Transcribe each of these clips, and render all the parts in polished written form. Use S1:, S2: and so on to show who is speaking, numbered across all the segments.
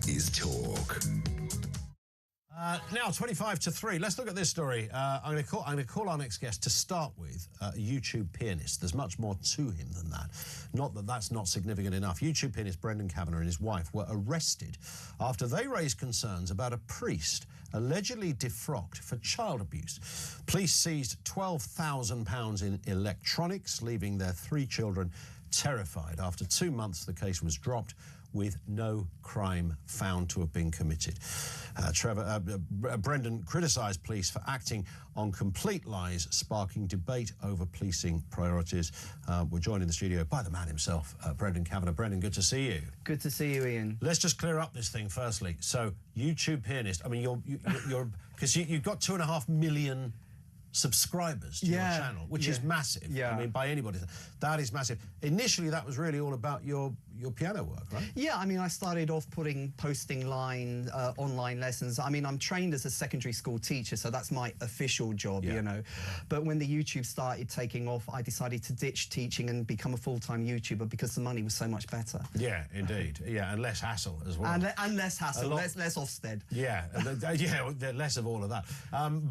S1: is Talk.
S2: Now, 25 to 3. Let's look at this story. I'm going to call our next guest to start with a YouTube pianist. There's much more to him than that. Not that that's not significant enough. YouTube pianist Brendan Kavanagh and his wife were arrested after they raised concerns about a priest allegedly defrocked for child abuse. Police seized £12,000 in electronics, leaving their 3 children terrified. After 2 months, the case was dropped with no crime found to have been committed. Brendan criticised police for acting on complete lies, sparking debate over policing priorities. We're joined in the studio by the man himself, Brendan Kavanagh. Brendan, good to see you.
S3: Good to see you, Ian.
S2: Let's just clear up this thing firstly. So, YouTube pianist, I mean, you're because you've got 2.5 million subscribers to your channel, which is massive.
S3: Yeah.
S2: I mean, by anybody's, that is massive. Initially, that was really all about your piano work, right?
S3: Yeah, I mean, I started off posting online lessons. I mean, I'm trained as a secondary school teacher, so that's my official job, you know. But when the YouTube started taking off, I decided to ditch teaching and become a full-time YouTuber because the money was so much better.
S2: Yeah, indeed. Yeah, and less hassle as well.
S3: And less hassle, less Ofsted.
S2: Yeah, less of all of that.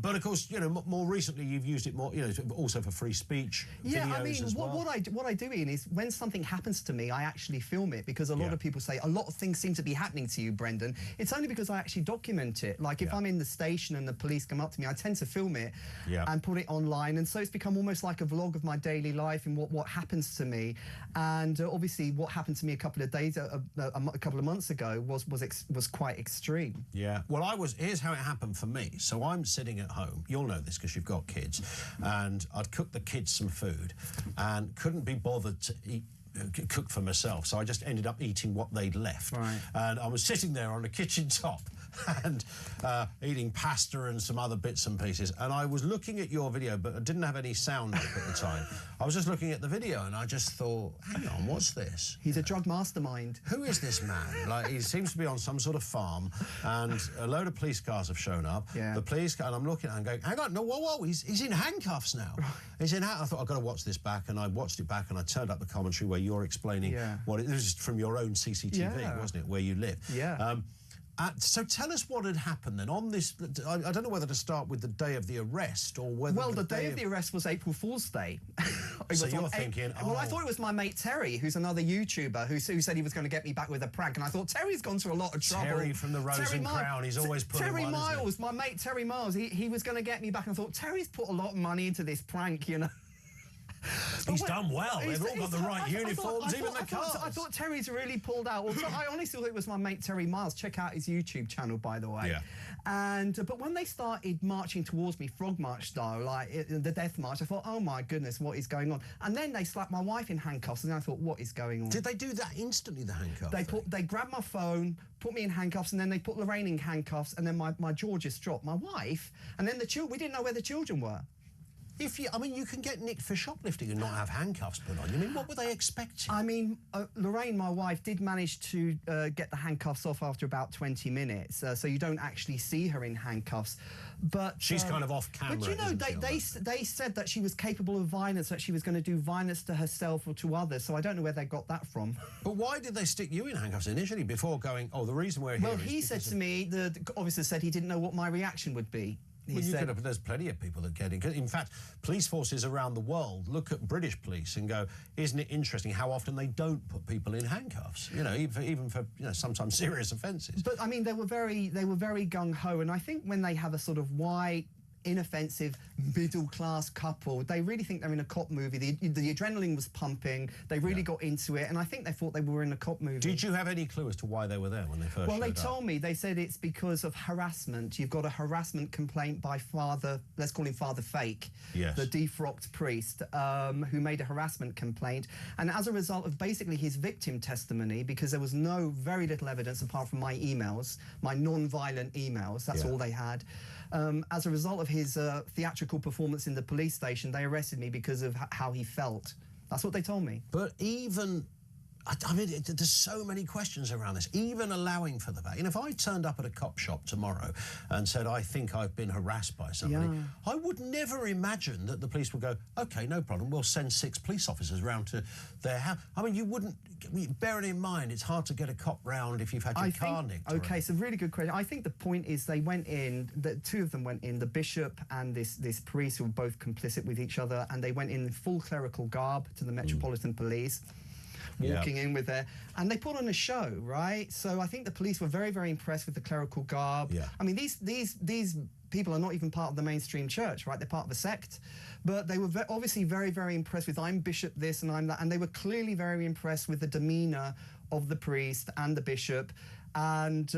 S2: But of course, you know, more recently you've used it more, you know, also for free speech.
S3: Yeah, I mean,
S2: as well.
S3: what I do, Ian, is when something happens to me, I actually film it, because a lot of people say a lot of things seem to be happening to you, Brendan. It's only because I actually document it. Like if I'm in the station and the police come up to me, I tend to film it and put it online, and so it's become almost like a vlog of my daily life and what happens to me. And obviously, what happened to me a couple of days, a couple of months ago was quite extreme.
S2: Yeah. Well, here's how it happened for me. So I'm sitting at home. You'll know this because you've got kids, and I'd cooked the kids some food and couldn't be bothered to cook for myself, so I just ended up eating what they'd left.
S3: Right.
S2: And I was sitting there on the kitchen top and eating pasta and some other bits and pieces, and I was looking at your video, but I didn't have any sound up at the time. I was just looking at the video and I just thought, hang on, what's this?
S3: He's a drug mastermind.
S2: Who is this man? Like, he seems to be on some sort of farm, and a load of police cars have shown up.
S3: Yeah.
S2: The police car, and I'm looking at it and going, hang on, no, whoa, he's in handcuffs now. He's in handcuffs. I thought, I've got to watch this back, and I watched it back, and I turned up the commentary where you're explaining what it was from your own CCTV, wasn't it, where you live?
S3: Yeah.
S2: So tell us what had happened then on this. I don't know whether to start with the day of the arrest or whether.
S3: Well, the day of the arrest was April Fool's Day.
S2: So you're thinking,
S3: well, I thought it was my mate Terry, who's another YouTuber, who said he was going to get me back with a prank, and I thought Terry's gone through a lot of trouble.
S2: Terry from the Rose and Crown, he's always putting
S3: Terry
S2: one,
S3: Miles, my mate Terry Miles, he was going to get me back, and I thought Terry's put a lot of money into this prank, you know.
S2: He's done well. They've all got the right uniforms, even the cars.
S3: I thought Terry's really pulled out. I honestly thought it was my mate Terry Miles. Check out his YouTube channel, by the way.
S2: Yeah.
S3: And but when they started marching towards me, frog march style, like the death march, I thought, oh my goodness, what is going on? And then they slapped my wife in handcuffs, and I thought, what is going on?
S2: Did they do that instantly? The handcuffs?
S3: They grabbed my phone, put me in handcuffs, and then they put Lorraine in handcuffs, and then my jaw just dropped. My wife, and then the children. We didn't know where the children were.
S2: I mean, you can get nicked for shoplifting and not have handcuffs put on. I mean, what were they expecting?
S3: I mean, Lorraine, my wife, did manage to get the handcuffs off after about 20 minutes, so you don't actually see her in handcuffs. But
S2: she's kind of off camera.
S3: But you know, they said that she was capable of violence, that she was going to do violence to herself or to others. So I don't know where they got that from.
S2: But why did they stick you in handcuffs initially before going? Oh, the reason we're here.
S3: Well, he said to me, the officer said he didn't know what my reaction would be.
S2: There's plenty of people that get in. In fact, police forces around the world look at British police and go, isn't it interesting how often they don't put people in handcuffs? You know, even for sometimes serious offences.
S3: But I mean, they were very gung-ho, and I think when they have a sort of white, inoffensive middle-class couple, they really think they're in a cop movie. The adrenaline was pumping, they really got into it, and I think they thought they were in a cop movie.
S2: Did you have any clue as to why they were there when they first showed up?
S3: Well, they told me, they said it's because of harassment. You've got a harassment complaint by Father, let's call him Father Fake, the defrocked priest, who made a harassment complaint, and as a result of basically his victim testimony, because there was very little evidence apart from my emails, my non-violent emails, that's all they had. As a result of his theatrical performance in the police station, they arrested me because of how he felt. That's what they told me.
S2: But even I mean, there's so many questions around this, even allowing for the fact. You know, if I turned up at a cop shop tomorrow and said, I think I've been harassed by somebody, I would never imagine that the police would go, OK, no problem, we'll send 6 police officers round to their house. I mean, you wouldn't, bearing in mind, it's hard to get a cop round if you've had your car nicked.
S3: OK, it's a really good question. I think the point is they went in, the 2 of them went in, the bishop and this priest who were both complicit with each other, and they went in full clerical garb to the Metropolitan Police. Walking in with their, and they put on a show, right? So I think the police were very, very impressed with the clerical garb. I mean, these people are not even part of the mainstream church, right? They're part of a sect, but they were obviously very, very impressed with, I'm bishop this and I'm that, and they were clearly very impressed with the demeanour of the priest and the bishop, and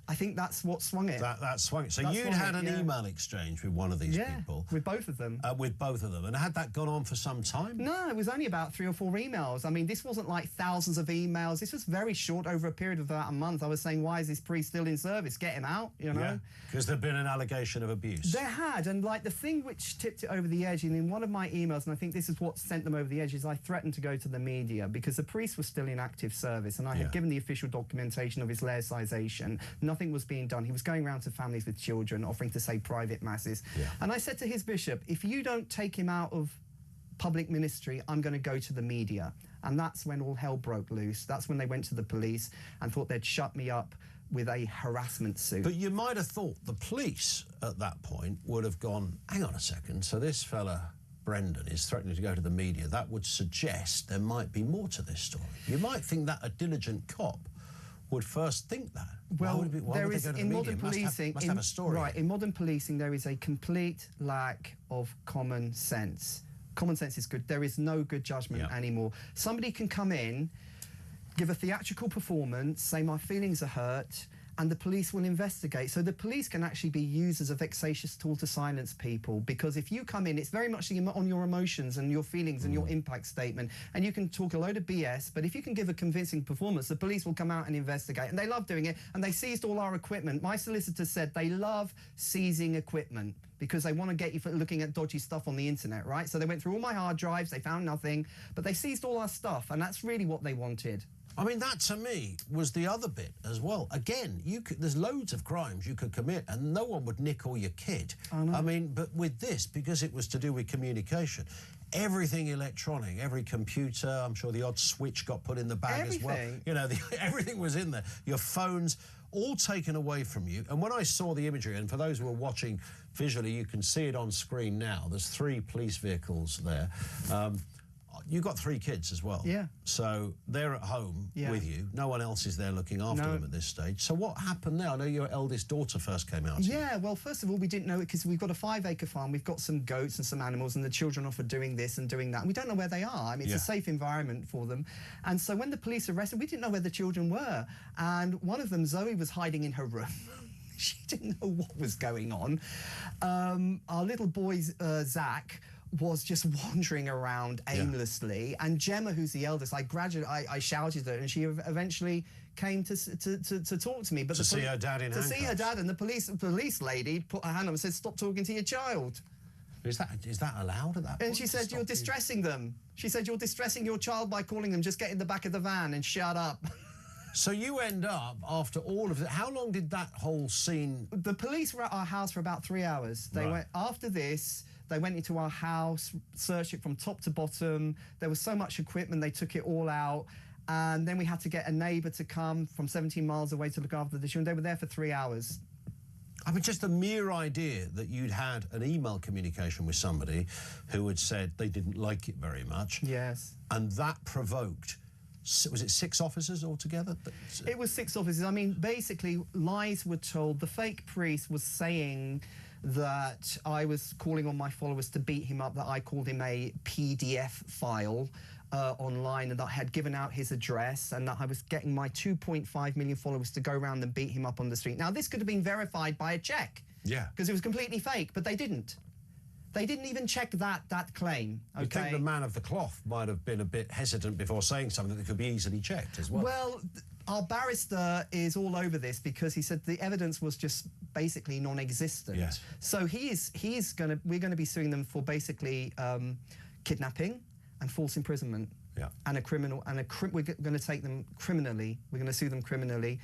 S3: I think that's what swung it.
S2: That swung it. So you'd had an email exchange with one of these people?
S3: With both of them.
S2: With both of them. And had that gone on for some time?
S3: No, it was only about 3 or 4 emails. I mean, this wasn't like thousands of emails. This was very short, over a period of about a month. I was saying, why is this priest still in service? Get him out, you know?
S2: Because there'd been an allegation of abuse.
S3: There had, and like the thing which tipped it over the edge, and in one of my emails, and I think this is what sent them over the edge, is I threatened to go to the media because the priest was still in active service, and I had given the official documentation of his laicization. Nothing was being done. He was going around to families with children, offering to say private masses. And I said to his bishop, if you don't take him out of public ministry, I'm going to go to the media. And that's when all hell broke loose. That's when they went to the police and thought they'd shut me up with a harassment suit.
S2: But you might have thought the police at that point would have gone, hang on a second, so this fella Brendan is threatening to go to the media. That would suggest there might be more to this story. You might think that a diligent cop would first think that.
S3: Well,
S2: there is in modern policing, must have a story.
S3: Right, in modern policing, there is a complete lack of common sense. Common sense is good. There is no good judgment anymore. Somebody can come in, give a theatrical performance, say my feelings are hurt, and the police will investigate. So the police can actually be used as a vexatious tool to silence people, because if you come in, it's very much on your emotions and your feelings and your impact statement, and you can talk a load of BS, but if you can give a convincing performance, the police will come out and investigate, and they love doing it, and they seized all our equipment. My solicitor said they love seizing equipment because they want to get you for looking at dodgy stuff on the internet, right? So they went through all my hard drives, they found nothing, but they seized all our stuff, and that's really what they wanted.
S2: I mean, that to me was the other bit as well. Again, there's loads of crimes you could commit and no one would nick all your kit. I mean, but with this, because it was to do with communication, everything electronic, every computer, I'm sure the odd switch got put in the bag as well. You know, everything was in there. Your phones, all taken away from you. And when I saw the imagery, and for those who are watching visually, you can see it on screen now. There's 3 police vehicles there. You've got 3 kids as well. So they're at home with you. No one else is there looking after them at this stage. So what happened now? I know your eldest daughter first came out.
S3: Well, first of all, we didn't know it because we've got a 5-acre farm. We've got some goats and some animals, and the children offered doing this and doing that. And we don't know where they are. I mean, it's a safe environment for them. And so when the police arrested, we didn't know where the children were. And one of them, Zoe, was hiding in her room. She didn't know what was going on. Our little boy, Zach, was just wandering around aimlessly, and Gemma, who's the eldest, I shouted at her, and she eventually came to talk to me. But
S2: to see her dad in handcuffs.
S3: To see her dad, and the police lady put her hand up and said, "Stop talking to your child."
S2: Is that allowed at that point?
S3: And she said, "You're distressing them." She said, "You're distressing your child by calling them. Just get in the back of the van and shut up."
S2: So you end up, after all of it, how long did that whole scene...
S3: The police were at our house for about 3 hours. They went, after this, they went into our house, searched it from top to bottom. There was so much equipment, they took it all out. And then we had to get a neighbour to come from 17 miles away to look after the children. They were there for 3 hours.
S2: I mean, just the mere idea that you'd had an email communication with somebody who had said they didn't like it very much.
S3: Yes.
S2: And that provoked... Was it 6 officers altogether?
S3: It was 6 officers. I mean, basically, lies were told. The fake priest was saying that I was calling on my followers to beat him up, that I called him a PDF file online, and that I had given out his address, and that I was getting my 2.5 million followers to go around and beat him up on the street. Now, this could have been verified by a check. Because it was completely fake, but they didn't. They didn't even check that claim, okay?
S2: You think the man of the cloth might have been a bit hesitant before saying something that could be easily checked as well?
S3: Well, our barrister is all over this because he said the evidence was just basically non-existent.
S2: Yes.
S3: So we're going to be suing them for basically kidnapping and false imprisonment. and a criminal, and we're going to take them criminally. We're going to sue them criminally.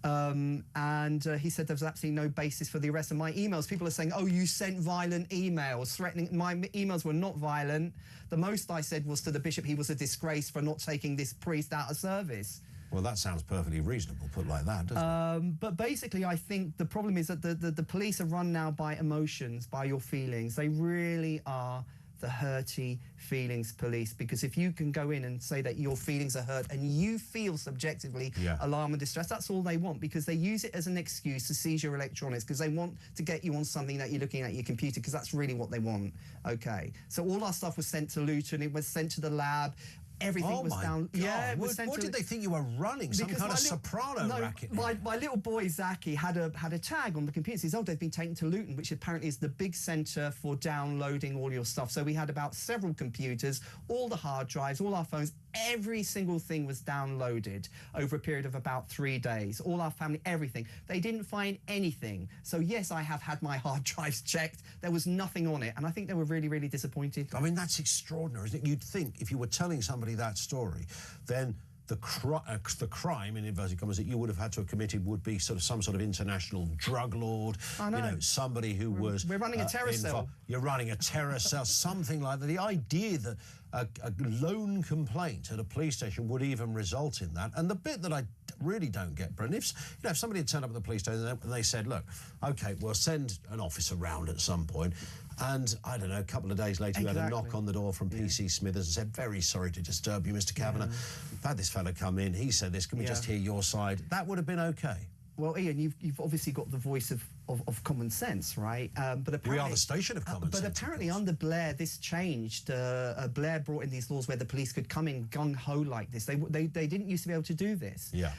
S3: And he said there was absolutely no basis for the arrest. And my emails, people are saying, oh, you sent violent emails, threatening. My emails were not violent. The most I said was to the bishop he was a disgrace for not taking this priest out of service.
S2: Well, that sounds perfectly reasonable, put like that, doesn't it?
S3: But basically, I think the problem is that the police are run now by emotions, by your feelings. They really are the hurty feelings police, because if you can go in and say that your feelings are hurt and you feel subjectively alarm and distress, that's all they want, because they use it as an excuse to seize your electronics, because they want to get you on something that you're looking at your computer, because that's really what they want. Okay, so all our stuff was sent to Luton, it was sent to the lab. Everything was down.
S2: God. Yeah, it was what did they think you were running? Some kind of soprano racket?
S3: My little boy Zaki had a tag on the computer. He says, oh, they've been taken to Luton, which apparently is the big centre for downloading all your stuff. So we had about several computers, all the hard drives, all our phones. Every single thing was downloaded over a period of about 3 days. All our family, everything. They didn't find anything. So yes, I have had my hard drives checked. There was nothing on it, and I think they were really, really disappointed.
S2: I mean, that's extraordinary, isn't it? You'd think if you were telling somebody that story, then the crime, in inverted commas, that you would have had to have committed would be sort of some sort of international drug lord.
S3: I know.
S2: You know, somebody who was...
S3: We're running a terror cell.
S2: You're running a terror cell, something like that. The idea that a lone complaint at a police station would even result in that. And the bit that I really don't get, Brendan, if somebody had turned up at the police station and they said, look, OK, we'll send an officer round at some point, and, I don't know, a couple of days later you had a knock on the door from PC Smithers and said, very sorry to disturb you, Mr Kavanagh. I've had this fella come in, he said this, can we just hear your side? That would have been OK.
S3: Well, Ian, you've obviously got the voice of common sense, right? But apparently,
S2: we are the station of common sense.
S3: But apparently under Blair, this changed. Blair brought in these laws where the police could come in gung-ho like this. They didn't used to be able to do this.
S2: Yeah.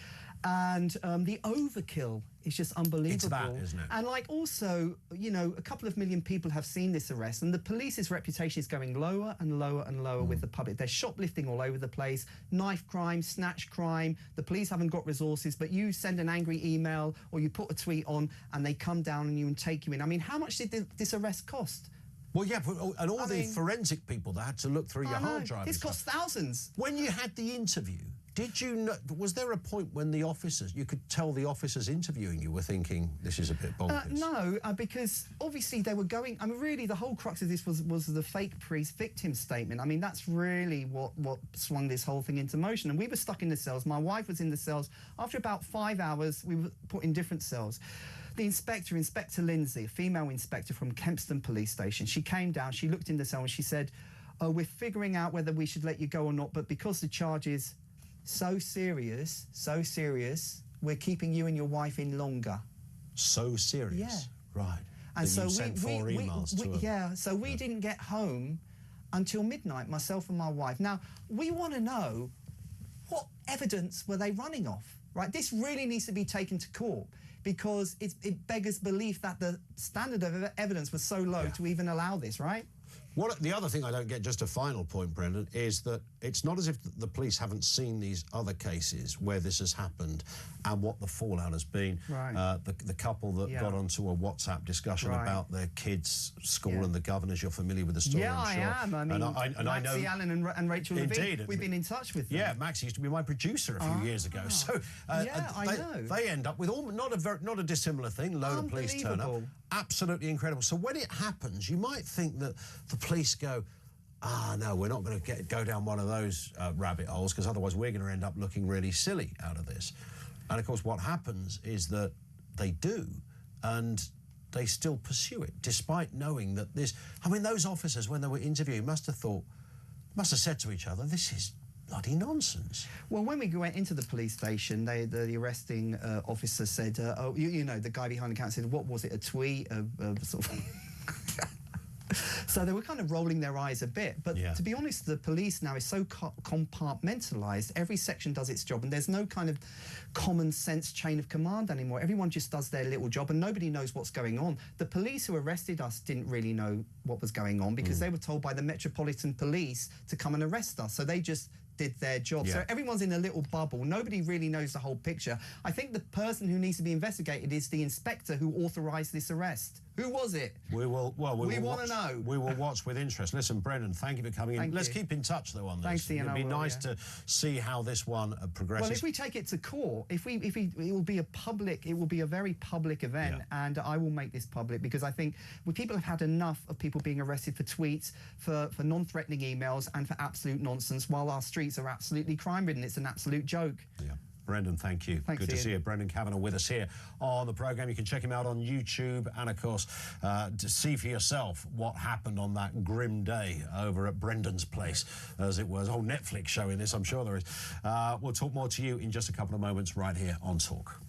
S3: And the overkill is just unbelievable.
S2: It's that, isn't it?
S3: And like also, you know, a couple of million people have seen this arrest, and the police's reputation is going lower and lower and lower with the public. They're shoplifting all over the place, knife crime, snatch crime. The police haven't got resources, but you send an angry email or you put a tweet on and they come down on you and take you in. I mean, how much did this arrest cost?
S2: Well, yeah, and all the forensic people that had to look through your hard drive.
S3: This cost thousands.
S2: When you had the interview, did you know, was there a point when the officers, you could tell the officers interviewing you were thinking, this is a bit bonkers?
S3: No, because obviously they were going, I mean, really the whole crux of this was the fake priest victim statement. I mean, that's really what swung this whole thing into motion. And we were stuck in the cells. My wife was in the cells. After about 5 hours, we were put in different cells. The inspector, Inspector Lindsay, a female inspector from Kempston Police Station, she came down, she looked in the cell and she said, oh, we're figuring out whether we should let you go or not, but because the charge is so serious, we're keeping you and your wife in longer.
S2: So serious?
S3: Yeah.
S2: Right.
S3: And so
S2: you sent four emails to her.
S3: So we didn't get home until midnight, myself and my wife. Now, we want to know, what evidence were they running off, right? This really needs to be taken to court, because it beggars belief that the standard of evidence was so low to even allow this, right?
S2: The other thing I don't get, just a final point, Brendan, is that it's not as if the police haven't seen these other cases where this has happened and what the fallout has been.
S3: Right.
S2: The couple that got onto a WhatsApp discussion about their kids' school and the governors. You're familiar with the story, I'm sure.
S3: I am. I mean, Maxie Allen and Rachel Levine, we've been in touch with them.
S2: Yeah, Max used to be my producer a few years ago. So
S3: I know.
S2: They end up with not a dissimilar thing. Load of police turn up. Absolutely incredible. So when it happens, you might think that the police go, no, we're not going to go down one of those rabbit holes, because otherwise we're going to end up looking really silly out of this. And of course what happens is that they do, and they still pursue it, despite knowing that this... I mean, those officers, when they were interviewing, must have said to each other, this is bloody nonsense.
S3: Well, when we went into the police station, the arresting officer said, oh, you know, the guy behind the counter said, what was it, a tweet? Sort of So they were kind of rolling their eyes a bit. But to be honest, the police now is so compartmentalised. Every section does its job, and there's no kind of common sense chain of command anymore. Everyone just does their little job, and nobody knows what's going on. The police who arrested us didn't really know what was going on, because they were told by the Metropolitan Police to come and arrest us. So they just did their job. So everyone's in a little bubble. Nobody really knows the whole picture. I think the person who needs to be investigated is the inspector who authorised this arrest. Who was it?
S2: We will. Well, we
S3: want to know.
S2: We will watch with interest. Listen, Brendan, thank you for coming in. Let's keep in touch though on this.
S3: Thanks, Ian.
S2: It'd be nice to see how this one progresses.
S3: Well, if we take it to court, it will be a very public event, and I will make this public because I think people have had enough of people being arrested for tweets, for non-threatening emails, and for absolute nonsense. While our streets are absolutely crime-ridden, it's an absolute joke.
S2: Yeah. Brendan, thank you.
S3: Thanks,
S2: Good to
S3: Ian.
S2: see you. Brendan Kavanagh with us here on the programme. You can check him out on YouTube and, of course, to see for yourself what happened on that grim day over at Brendan's place, as it was. Oh, Netflix showing this, I'm sure there is. We'll talk more to you in just a couple of moments right here on Talk.